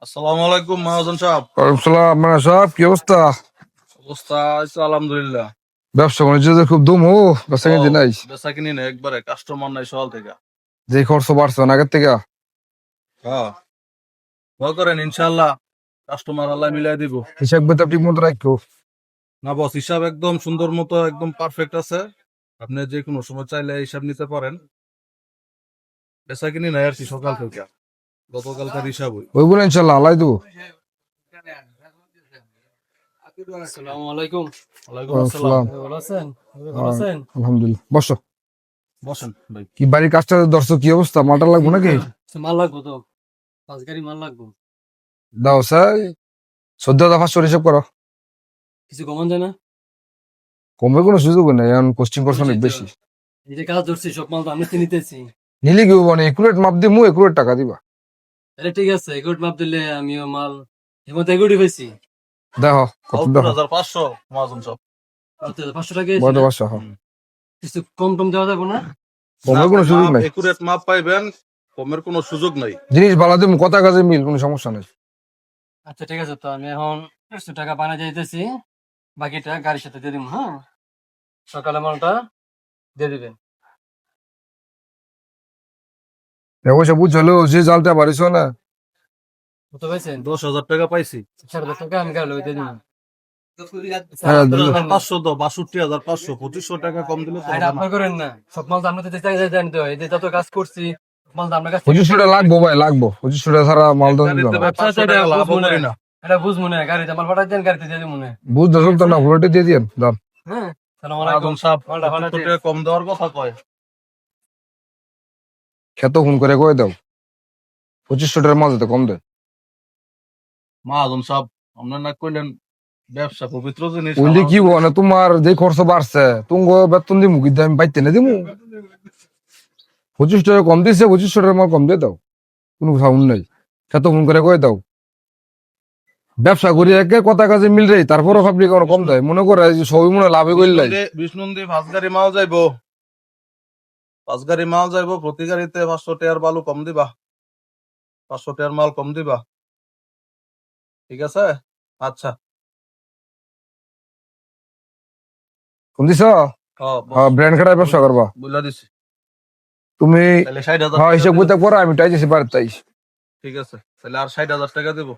আসসালামু আলাইকুম মহাজন সাহেব। ওয়ালাইকুম সালাম। মানে সব কি অবস্থা? অবস্থা আছে আলহামদুলিল্লাহ। ব্যবসা বাণিজ্য যে খুব দুম বেচা ও, কিনতে নাই। বেচা কিনি না একবারে, কাস্টমার নাই সকাল থেকে। যে খরচ বাড়ছে না আগের থেকে। হ্যাঁ, দোয়া করেন ইনশাআল্লাহ কাস্টমার আল্লাহ মিলাই দিব। হিসাব কিতাব ঠিক মতো রাখো। না বস, হিসাব একদম সুন্দর মতো একদম পারফেক্ট আছে। আপনি যে কোনো সময় চাইলে হিসাব নিতে পারেন। বেচা কিনি নাই আর কি সকাল থেকে, গতকালকার হিসাব ওই। ওই বলে ইনশাল্লাহ আল্লাহ দেবো। আসসালামু আলাইকুম। ওয়ালাইকুম ওয়ালাইকুম আসসালাম। সালাম। ভালো আছেন? ভালো আছেন? আলহামদুলিল্লাহ, বসো। বসেন ভাই। কি বাড়ির কাজটা দর্শক কি অবস্থা? মালটা লাগবো নাকি? মাল লাগবো তো, 5 গাড়ি মাল লাগবো। দাও স্যার, 14,500 হিসাব করো। কিছু কমান যায় না? কমবে কোনো সুযোগ নেই, এখন কোস্টিং করছো অনেক বেশি। এই যে কাজ ধরছি, সব মাল তো আমি তো নিতেছি। নিলে কি মানে একুরেট মাপ দিমু, একুরেট টাকা দিবা। আরে ঠিক আছে, এগুট মাপ দিলে আমিও মাল এর মধ্যে এগুটি পাইছি। দেখো কত দেখো। 500 মহাজন সাহেব। 500 টাকা বড় এসে না? বাসা। কিছু কম টম দেওয়া যাবে না? কমবে কোনো সুযোগ নাই। একুরেট মাপ পাইবেন, কমের কোনো সুযোগ নাই। জিনিস ভালো দিমু, কথা কাজে মিল, কোনো সমস্যা নেই। আচ্ছা ঠিক আছে, তো আমি এখন 100 টাকা বানা যাইতেছি, বাকিটা গাড়ির সাথে দিয়ে দিব। হ্যাঁ, সকালে মালটা দিয়ে দিবেন। অবশ্য বুঝলো যে জালটা বাড়িছ না। কত পাইছেন? 10,000 টাকা পাইছি। 4,000 টাকা আমি গাড়ি দিয়ে দিব। হ্যাঁ, 500 দাও, 62,500, 2500 টাকা কম দিলে তো এটা হবে না। আপনার করেন না, সব মাল তো আমরা দিতে চাই জানতে হয়। এই যে যত কাজ করছি, মাল তো আপনার কাছ থেকে 2500 লাগবো ভাই, লাগবো 2500 ছাড়া মাল দাম দিল গাড়িতে না। ভাই আচ্ছা, 500 এটা টাকা লাভ বুঝবো করি না। না। এটা বুঝবো না, গাড়িতে মাল পাঠাই দেন, গাড়িতে দিয়ে দিব মনে। বুঝতে চলতো না, ভুলটি দিয়ে দিন দাম। হ্যাঁ, সালাম আলাইকুম। আদম সাহেব মালটা 75 পাঠাই টাকা কম দেওয়ার কথা কয়। খেতো ফোন করে কয়ে দাও 2500 টাকার মাল দিতে কম দেয়। আদম সাহেব, আপনার না কইলেন ব্যবসা পবিত্র জিনিস। ওইলে কি মানে তোমার যে খরচ বাড়ছে, তুমি বেতন দিমু কিন্তু আমি বাইতে না দিমু। 25 টাকা কম দিছে, 2500 টাকার মাল কম দিয়ে দাও, কোনো সাউন্ড নাই। খেতো ফোন করে কয়ে দাও। ব্যবসা করি একে কথা কাজে মিল রে, তারপরও ভাবলি কোনো কম দেয়, মনে করে যে সবই মনে হয় লাভে করলাই। বিষ্ণুন্দি 5 গাড়ি মাল যাইবো, 5 গাড়ি মাল যাইবো, প্রতি গাড়িতে 500 টাকার বালু কম দিবা, 500 টাকার মাল কম দিবা, ঠিক আছে? আচ্ছা। ফোন দিছ? হ্যাঁ হ্যাঁ, ব্র্যান্ড খাটার ব্যবসা করবা বুঝলা দিছি। তুমি। তাহলে 60,000 হ্যাঁ, টাকা হিসাব দিলে- করতে পরে আমি টাইতেছি বাড়িতে। ঠিক আছে, তাহলে আর 60,000 টাকা দেবো।